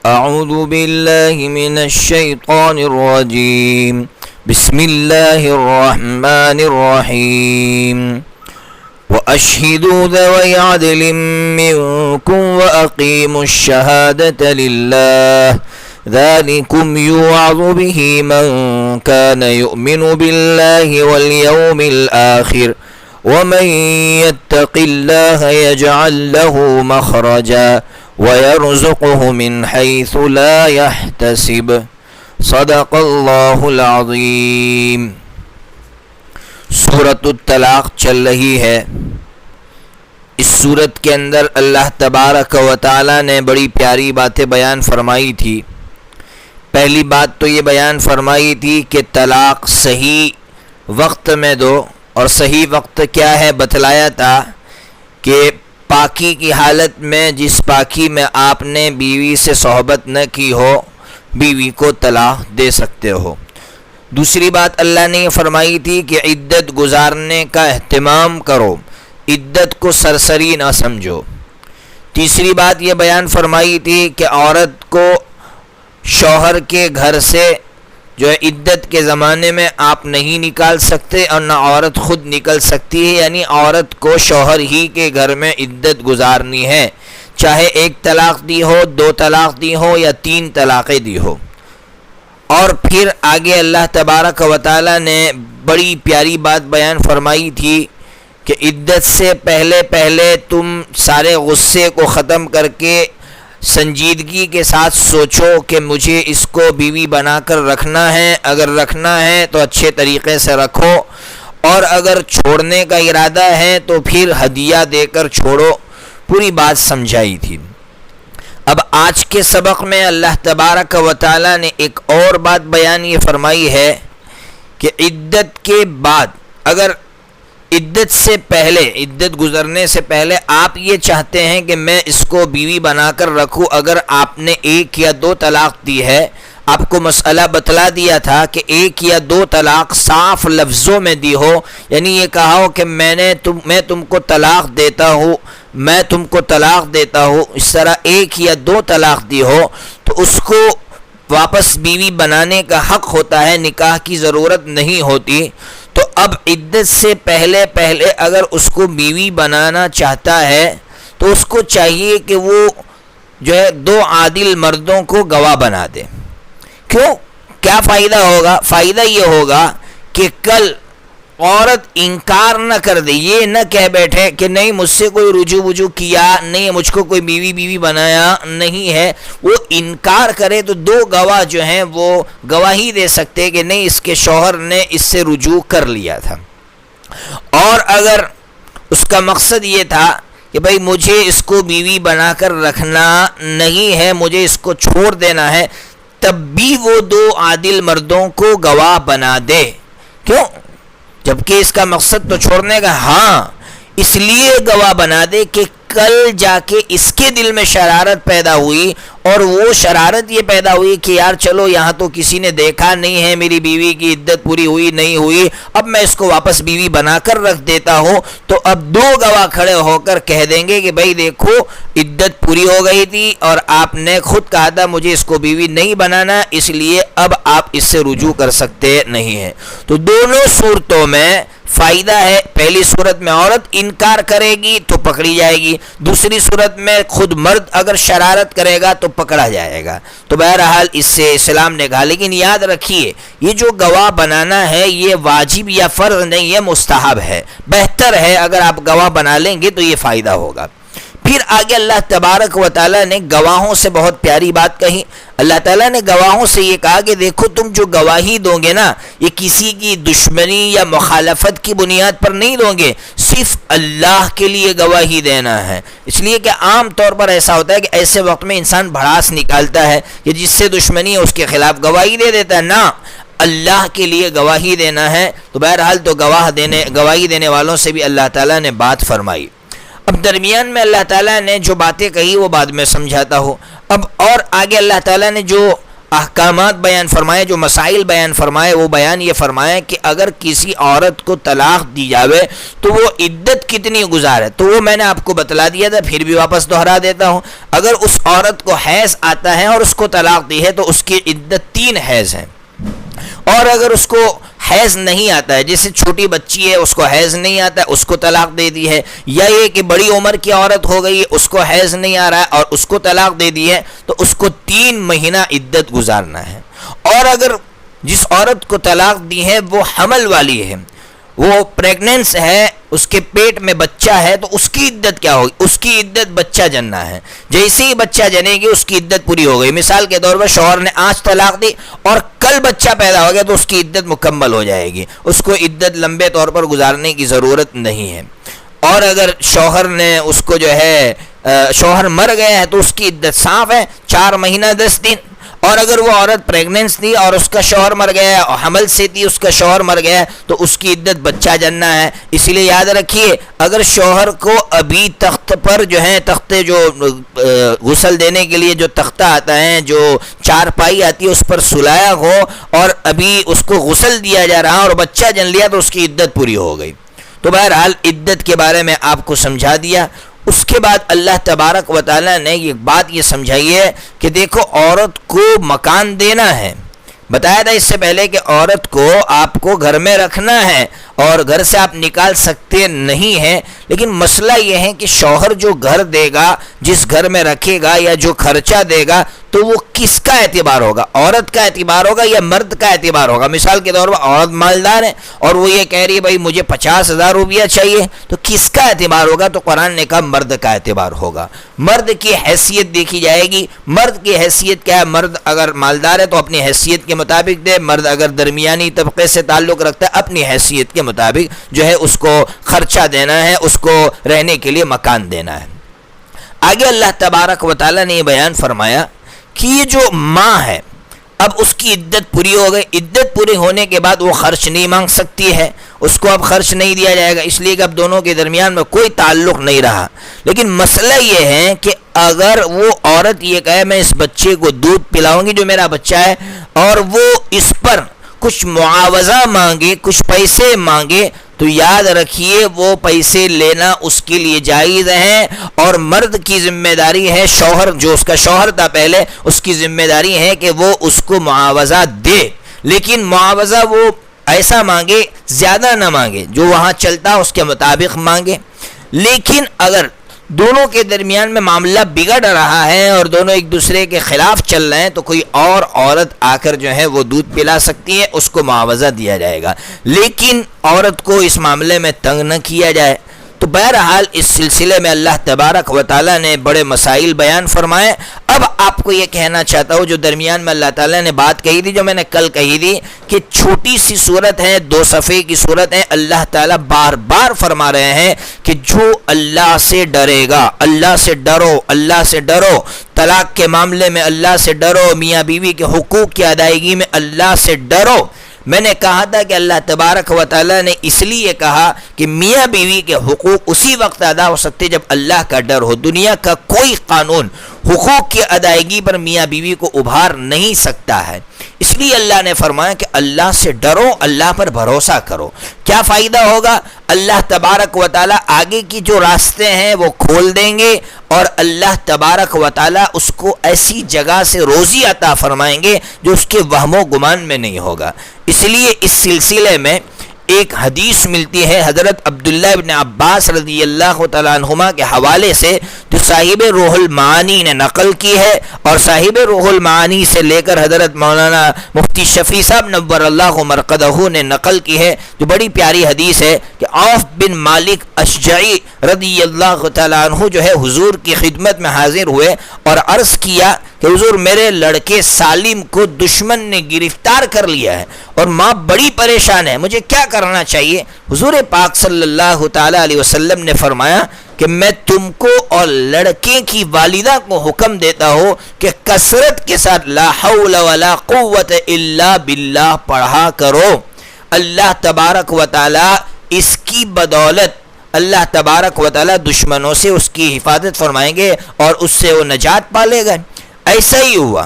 اعوذ باللہ من الشیطان الرجیم بسم اللہ الرحمن الرحیم وَأَشْهِدُوا ذَوَيْ عَدْلٍ مِّنكُمْ وَأَقِيمُوا الشَّهَادَةَ لِلَّهِ ذَلِكُمْ يُوعَظُ بِهِ مَن كَانَ يُؤْمِنُ بِاللَّهِ وَالْيَوْمِ الْآخِرِ وَمَن يَتَّقِ اللَّهَ يَجْعَل لَّهُ مَخْرَجًا وَيَرْزُقْهُ مِنْ حَيْثُ لَا يَحْتَسِبُ صدق اللہ العظیم۔ سورۃ الطلاق چل رہی ہے۔ اس سورت کے اندر اللہ تبارک و تعالی نے بڑی پیاری باتیں بیان فرمائی تھی۔ پہلی بات تو یہ بیان فرمائی تھی کہ طلاق صحیح وقت میں دو، اور صحیح وقت کیا ہے بتلایا تھا کہ پاکی کی حالت میں، جس پاکی میں آپ نے بیوی سے صحبت نہ کی ہو، بیوی کو طلاق دے سکتے ہو۔ دوسری بات اللہ نے یہ فرمائی تھی کہ عدت گزارنے کا اہتمام کرو، عدت کو سرسری نہ سمجھو۔ تیسری بات یہ بیان فرمائی تھی کہ عورت کو شوہر کے گھر سے جو ہے عدت کے زمانے میں آپ نہیں نکال سکتے، اور نہ عورت خود نکل سکتی ہے، یعنی عورت کو شوہر ہی کے گھر میں عدت گزارنی ہے، چاہے ایک طلاق دی ہو، 2 طلاق دی ہو، یا 3 طلاقیں دی ہو۔ اور پھر آگے اللہ تبارک و تعالی نے بڑی پیاری بات بیان فرمائی تھی کہ عدت سے پہلے تم سارے غصے کو ختم کر کے سنجیدگی کے ساتھ سوچو کہ مجھے اس کو بیوی بنا کر رکھنا ہے، اگر رکھنا ہے تو اچھے طریقے سے رکھو، اور اگر چھوڑنے کا ارادہ ہے تو پھر ہدیہ دے کر چھوڑو۔ پوری بات سمجھائی تھی۔ اب آج کے سبق میں اللہ تبارک و تعالی نے ایک اور بات بیان یہ فرمائی ہے کہ عدت کے بعد، اگر عدت سے پہلے، عدت گزرنے سے پہلے آپ یہ چاہتے ہیں کہ میں اس کو بیوی بنا کر رکھوں، اگر آپ نے 1 یا 2 طلاق دی ہے، آپ کو مسئلہ بتلا دیا تھا کہ 1 یا 2 طلاق صاف لفظوں میں دی ہو، یعنی یہ کہا ہو کہ میں تم کو طلاق دیتا ہوں، میں تم کو طلاق دیتا ہوں، اس طرح 1 یا 2 طلاق دی ہو تو اس کو واپس بیوی بنانے کا حق ہوتا ہے، نکاح کی ضرورت نہیں ہوتی۔ تو اب عدت سے پہلے اگر اس کو بیوی بنانا چاہتا ہے تو اس کو چاہیے کہ وہ جو ہے 2 عادل مردوں کو گواہ بنا دے۔ کیوں؟ کیا فائدہ ہوگا؟ فائدہ یہ ہوگا کہ کل عورت انکار نہ کر دے، یہ نہ کہہ بیٹھے کہ نہیں مجھ سے کوئی رجوع کیا نہیں، مجھ کو کوئی بیوی بنایا نہیں ہے، وہ انکار کرے تو 2 گواہ جو ہیں وہ گواہی دے سکتے کہ نہیں اس کے شوہر نے اس سے رجوع کر لیا تھا۔ اور اگر اس کا مقصد یہ تھا کہ بھئی مجھے اس کو بیوی بنا کر رکھنا نہیں ہے، مجھے اس کو چھوڑ دینا ہے، تب بھی وہ 2 عادل مردوں کو گواہ بنا دے۔ کیوں؟ جبکہ اس کا مقصد تو چھوڑنے کا، ہاں اس لیے گواہ بنا دے کہ کل جا کے اس کے دل میں شرارت پیدا ہوئی، اور وہ شرارت یہ پیدا ہوئی کہ یار چلو یہاں تو کسی نے دیکھا نہیں ہے، میری بیوی کی عدت پوری ہوئی نہیں ہوئی، اب میں اس کو واپس بیوی بنا کر رکھ دیتا ہوں، تو اب 2 گواہ کھڑے ہو کر کہہ دیں گے کہ بھائی دیکھو عدت پوری ہو گئی تھی اور آپ نے خود کہا تھا مجھے اس کو بیوی نہیں بنانا، اس لیے اب آپ اس سے رجوع کر سکتے نہیں ہیں۔ تو دونوں صورتوں میں فائدہ ہے۔ پہلی صورت میں عورت انکار کرے گی تو پکڑی جائے گی، دوسری صورت میں خود مرد اگر شرارت کرے گا تو پکڑا جائے گا۔ تو بہرحال اس سے اسلام نے کہا، لیکن یاد رکھیے یہ جو گواہ بنانا ہے یہ واجب یا فرض نہیں ہے، مستحب ہے، بہتر ہے اگر آپ گواہ بنا لیں گے تو یہ فائدہ ہوگا۔ پھر آگے اللہ تبارک و تعالیٰ نے گواہوں سے بہت پیاری بات کہی۔ اللہ تعالیٰ نے گواہوں سے یہ کہا کہ دیکھو تم جو گواہی دو گے نا، یہ کسی کی دشمنی یا مخالفت کی بنیاد پر نہیں دو گے، صرف اللہ کے لیے گواہی دینا ہے۔ اس لیے کہ عام طور پر ایسا ہوتا ہے کہ ایسے وقت میں انسان بھڑاس نکالتا ہے کہ جس سے دشمنی ہے اس کے خلاف گواہی دے دیتا ہے، نہ اللہ کے لیے گواہی دینا ہے۔ تو بہرحال تو گواہی دینے والوں سے بھی اللہ تعالیٰ نے بات فرمائی۔ اب درمیان میں اللہ تعالیٰ نے جو باتیں کہی وہ بعد میں سمجھاتا ہوں۔ اب اور آگے اللہ تعالیٰ نے جو احکامات بیان فرمائے، جو مسائل بیان فرمائے، وہ بیان یہ فرمائے کہ اگر کسی عورت کو طلاق دی جاوے تو وہ عدت کتنی گزارے. تو وہ میں نے آپ کو بتلا دیا تھا، پھر بھی واپس دہرا دیتا ہوں. اگر اس عورت کو حیض آتا ہے اور اس کو طلاق دی ہے تو اس کی عدت 3 حیض ہیں. اور اگر اس کو حیض نہیں آتا ہے، جیسے چھوٹی بچی ہے اس کو حیض نہیں آتا ہے، اس کو طلاق دے دی ہے، یا یہ کہ بڑی عمر کی عورت ہو گئی ہے اس کو حیض نہیں آ رہا ہے اور اس کو طلاق دے دی ہے، تو اس کو 3 مہینہ عدت گزارنا ہے. اور اگر جس عورت کو طلاق دی ہے وہ حمل والی ہے، وہ پریگننس ہے، اس کے پیٹ میں بچہ ہے، تو اس کی عدت کیا ہوگی؟ اس کی عدت بچہ جننا ہے. جیسے ہی بچہ جنے گی اس کی عدت پوری ہو گئی. مثال کے طور پر شوہر نے آج طلاق دی اور کل بچہ پیدا ہو گیا تو اس کی عدت مکمل ہو جائے گی، اس کو عدت لمبے طور پر گزارنے کی ضرورت نہیں ہے. اور اگر شوہر نے اس کو جو ہے شوہر مر گیا ہے تو اس کی عدت صاف ہے 4 مہینہ 10 دن. اور اگر وہ عورت پریگننس تھی اور اس کا شوہر مر گیا ہے اور حمل سے تھی اس کا شوہر مر گیا ہے تو اس کی عدت بچہ جننا ہے. اسی لیے یاد رکھیے اگر شوہر کو ابھی تخت پر جو ہے تختے جو غسل دینے کے لیے جو تختہ آتا ہے جو چارپائی آتی ہے اس پر سلایا ہو اور ابھی اس کو غسل دیا جا رہا اور بچہ جن لیا تو اس کی عدت پوری ہو گئی. تو بہرحال عدت کے بارے میں آپ کو سمجھا دیا. اس کے بعد اللہ تبارک و تعالیٰ نے یہ بات یہ سمجھائی ہے کہ دیکھو عورت کو مکان دینا ہے. بتایا تھا اس سے پہلے کہ عورت کو آپ کو گھر میں رکھنا ہے اور گھر سے آپ نکال سکتے نہیں ہیں، لیکن مسئلہ یہ ہے کہ شوہر جو گھر دے گا، جس گھر میں رکھے گا یا جو خرچہ دے گا تو وہ کس کا اعتبار ہوگا؟ عورت کا اعتبار ہوگا یا مرد کا اعتبار ہوگا؟ مثال کے طور پر عورت مالدار ہے اور وہ یہ کہہ رہی ہے بھائی مجھے 50,000 روپیہ چاہیے، تو کس کا اعتبار ہوگا؟ تو قرآن نے کہا مرد کا اعتبار ہوگا. مرد کی حیثیت دیکھی جائے گی. مرد کی حیثیت کیا ہے؟ مرد اگر مالدار ہے تو اپنی حیثیت کے مطابق دے، مرد اگر درمیانی طبقے سے تعلق رکھتا ہے اپنی حیثیت کے مطابق جو ہے اس کو خرچہ دینا ہے، اس کو رہنے کے لیے مکان دینا ہے. آگے اللہ تبارک و تعالیٰ نے یہ بیان فرمایا کہ یہ جو ماں ہے اب اس کی عدت پوری ہو گئی. عدت پوری ہونے کے بعد وہ خرچ نہیں مانگ سکتی ہے، اس کو اب خرچ نہیں دیا جائے گا، اس لیے کہ اب دونوں کے درمیان میں کوئی تعلق نہیں رہا. لیکن مسئلہ یہ ہے کہ اگر وہ عورت یہ کہے میں اس بچے کو دودھ پلاؤں گی جو میرا بچہ ہے اور وہ اس پر کچھ معاوضہ مانگے، کچھ پیسے مانگے، تو یاد رکھیے وہ پیسے لینا اس کے لیے جائز ہے اور مرد کی ذمہ داری ہے، شوہر جو اس کا شوہر تھا پہلے اس کی ذمہ داری ہے کہ وہ اس کو معاوضہ دے. لیکن معاوضہ وہ ایسا مانگے، زیادہ نہ مانگے، جو وہاں چلتا اس کے مطابق مانگے. لیکن اگر دونوں کے درمیان میں معاملہ بگڑ رہا ہے اور دونوں ایک دوسرے کے خلاف چل رہے ہیں تو کوئی اور عورت آ کر جو ہے وہ دودھ پلا سکتی ہے، اس کو معاوضہ دیا جائے گا. لیکن عورت کو اس معاملے میں تنگ نہ کیا جائے. تو بہرحال اس سلسلے میں اللہ تبارک و تعالیٰ نے بڑے مسائل بیان فرمائے. اب آپ کو یہ کہنا چاہتا ہوں جو درمیان میں اللہ تعالیٰ نے بات کہی تھی، جو میں نے کل کہی تھی کہ چھوٹی سی صورت ہے، 2 صفحے کی صورت ہے، اللہ تعالیٰ بار بار فرما رہے ہیں کہ جو اللہ سے ڈرے گا، اللہ سے ڈرو، اللہ سے ڈرو. طلاق کے معاملے میں اللہ سے ڈرو، میاں بیوی کے حقوق کی ادائیگی میں اللہ سے ڈرو. میں نے کہا تھا کہ اللہ تبارک و تعالیٰ نے اس لیے کہا کہ میاں بیوی کے حقوق اسی وقت ادا ہو سکتے جب اللہ کا ڈر ہو. دنیا کا کوئی قانون حقوق کی ادائیگی پر میاں بیوی کو ابھار نہیں سکتا ہے. اس لیے اللہ نے فرمایا کہ اللہ سے ڈرو، اللہ پر بھروسہ کرو. کیا فائدہ ہوگا؟ اللہ تبارک و تعالیٰ آگے کی جو راستے ہیں وہ کھول دیں گے اور اللہ تبارک و تعالیٰ اس کو ایسی جگہ سے روزی عطا فرمائیں گے جو اس کے وہم و گمان میں نہیں ہوگا. اس لیے اس سلسلے میں ایک حدیث ملتی ہے حضرت عبداللہ ابن عباس رضی اللہ تعالیٰ عنہما کے حوالے سے، جو صاحب روح المعانی نے نقل کی ہے، اور صاحب روح المعانی سے لے کر حضرت مولانا مفتی شفیع صاحب نور اللہ مرقدہ نے نقل کی ہے. جو بڑی پیاری حدیث ہے کہ عوف بن مالک اشجعی رضی اللہ تعالیٰ عنہ جو ہے حضور کی خدمت میں حاضر ہوئے اور عرض کیا کہ حضور میرے لڑکے سالم کو دشمن نے گرفتار کر لیا ہے اور ماں بڑی پریشان ہے، مجھے کیا کرنا چاہیے؟ حضور پاک صلی اللہ تعالی علیہ وسلم نے فرمایا کہ میں تم کو اور لڑکے کی والدہ کو حکم دیتا ہوں کہ کثرت کے ساتھ لا حول ولا قوت الا باللہ پڑھا کرو. اللہ تبارک و تعالی اس کی بدولت اللہ تبارک و تعالی دشمنوں سے اس کی حفاظت فرمائیں گے اور اس سے وہ نجات پالے گا. ایسا ہی ہوا.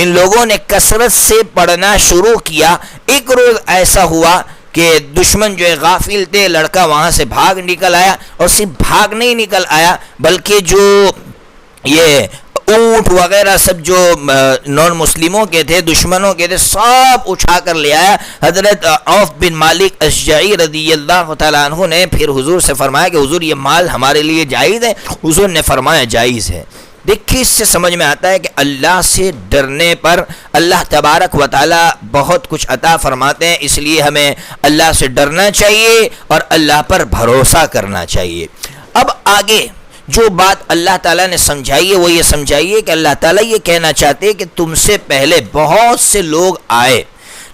ان لوگوں نے کثرت سے پڑھنا شروع کیا. ایک روز ایسا ہوا کہ دشمن جو ہے غافل تھے, لڑکا وہاں سے بھاگ نکل آیا, اور صرف بھاگ نہیں نکل آیا بلکہ جو یہ اونٹ وغیرہ سب جو نان مسلموں کے تھے, دشمنوں کے تھے, سب اٹھا کر لے آیا. حضرت عوف بن مالک اشجعی رضی اللہ تعالیٰ عنہ نے پھر حضور سے فرمایا کہ حضور یہ مال ہمارے لیے جائز ہے؟ حضور نے فرمایا جائز ہے. دیکھیے اس سے سمجھ میں آتا ہے کہ اللہ سے ڈرنے پر اللہ تبارک و تعالی بہت کچھ عطا فرماتے ہیں, اس لیے ہمیں اللہ سے ڈرنا چاہیے اور اللہ پر بھروسہ کرنا چاہیے. اب آگے جو بات اللہ تعالیٰ نے سمجھائی ہے وہ یہ سمجھائیے کہ اللہ تعالیٰ یہ کہنا چاہتے ہیں کہ تم سے پہلے بہت سے لوگ آئے,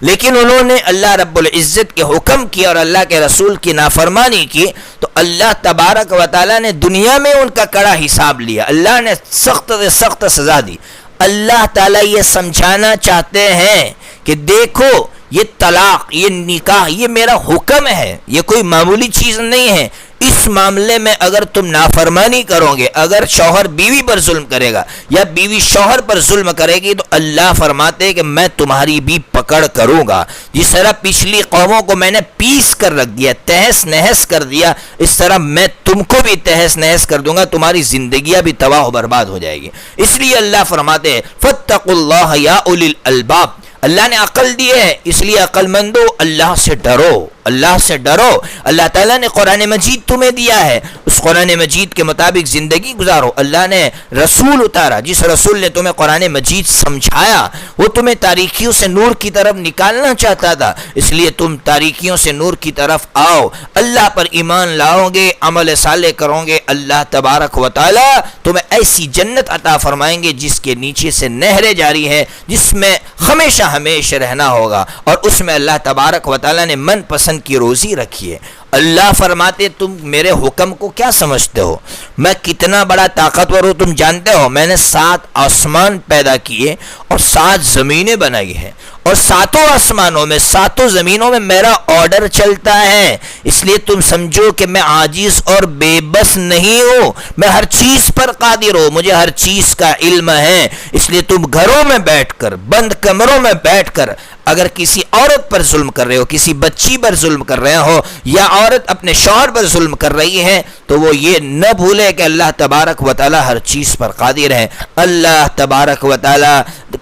لیکن انہوں نے اللہ رب العزت کے حکم کی اور اللہ کے رسول کی نافرمانی کی, تو اللہ تبارک و تعالیٰ نے دنیا میں ان کا کڑا حساب لیا, اللہ نے سخت سے سخت سزا دی. اللہ تعالیٰ یہ سمجھانا چاہتے ہیں کہ دیکھو یہ طلاق, یہ نکاح, یہ میرا حکم ہے, یہ کوئی معمولی چیز نہیں ہے. اس معاملے میں اگر تم نافرمانی کرو گے, اگر شوہر بیوی پر ظلم کرے گا یا بیوی شوہر پر ظلم کرے گی, تو اللہ فرماتے کہ میں تمہاری بھی پکڑ کروں گا. جس طرح پچھلی قوموں کو میں نے پیس کر رکھ دیا, تہس نہس کر دیا, اس طرح میں تم کو بھی تہس نہس کر دوں گا, تمہاری زندگیاں بھی تباہ و برباد ہو جائے گی. اس لیے اللہ فرماتے ہیں فاتقوا اللہ یا اولی الالباب, اللہ نے عقل دی ہے اس لیے عقل مندو اللہ سے ڈرو, اللہ سے ڈرو. اللہ تعالیٰ نے قرآن مجید تمہیں دیا ہے, اس قرآن مجید کے مطابق زندگی گزارو. اللہ نے رسول اتارا, جس رسول نے تمہیں قرآن مجید سمجھایا وہ تمہیں تاریکیوں سے نور کی طرف نکالنا چاہتا تھا, اس لیے تم تاریکیوں سے نور کی طرف آؤ. اللہ پر ایمان لاؤ گے, عمل صالح کرو گے, اللہ تبارک و تعالیٰ تمہیں ایسی جنت عطا فرمائیں گے جس کے نیچے سے نہریں جاری ہیں, جس میں ہمیشہ رہنا ہوگا, اور اس میں اللہ تبارک و تعالیٰ نے من پسند کی روزی رکھی ہے. اللہ فرماتے تم میرے حکم کو کیا سمجھتے ہو, میں کتنا بڑا طاقتور ہوں تم جانتے ہو؟ میں نے 7 آسمان پیدا کیے اور 7 زمینیں بنائی ہیں, اور 7 آسمانوں میں 7 زمینوں میں میرا آرڈر چلتا ہے. اس لیے تم سمجھو کہ میں عاجز اور بے بس نہیں ہوں, میں ہر چیز پر قادر ہوں, مجھے ہر چیز کا علم ہے. اس لیے تم گھروں میں بیٹھ کر, بند کمروں میں بیٹھ کر اگر کسی عورت پر ظلم کر رہے ہو, کسی بچی پر ظلم کر رہے ہو, یا عورت اپنے شوہر پر ظلم کر رہی ہے, تو وہ یہ نہ بھولے کہ اللہ تبارک و تعالی ہر چیز پر قادر ہے. اللہ تبارک و تعالی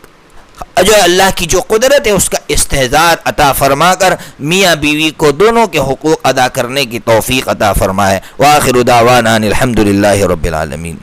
جو اللہ کی جو قدرت ہے اس کا استحضار عطا فرما کر میاں بیوی کو دونوں کے حقوق ادا کرنے کی توفیق عطا فرمائے. وآخر دعوانا الحمدللہ رب العالمین.